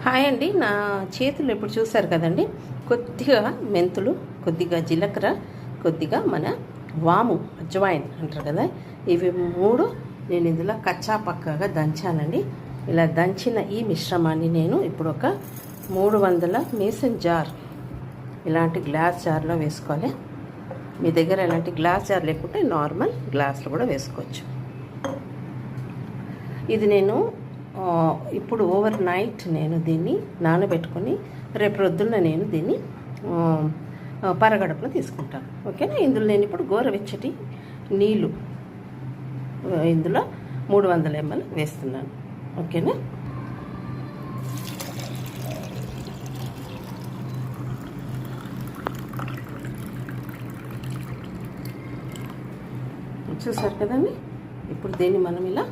Hi అండి. నా చేతులు ఇప్పుడు చూసారు కదండి, కొద్దిగా మెంతులు, కొద్దిగా జీలకర్ర, కొద్దిగా మన వాము, అజ్వాయిన్ అంటారు కదా, ఇవి మూడు నేను ఇందులో కచ్చా పక్కగా దంచానండి. ఇలా దంచిన ఈ మిశ్రమాన్ని నేను ఇప్పుడు ఒక 300 మేసన్ జార్, ఇలాంటి గ్లాస్ జార్లో వేసుకోవాలి. మీ దగ్గర ఇలాంటి గ్లాస్ జార్ లేకుంటే నార్మల్ గ్లాస్లో కూడా వేసుకోవచ్చు. ఇది నేను ఇప్పుడు ఓవర్ నైట్ నేను దీన్ని నానబెట్టుకొని రేపు ప్రొద్దున్న నేను దీన్ని పరగడపులో తీసుకుంటాను. ఓకేనా. ఇందులో నేను ఇప్పుడు గోరువెచ్చటి నీళ్ళు ఇందులో 300 ml వేస్తున్నాను. ఓకేనా. చూసారు కదండి. ఇప్పుడు దీన్ని మనం ఇలా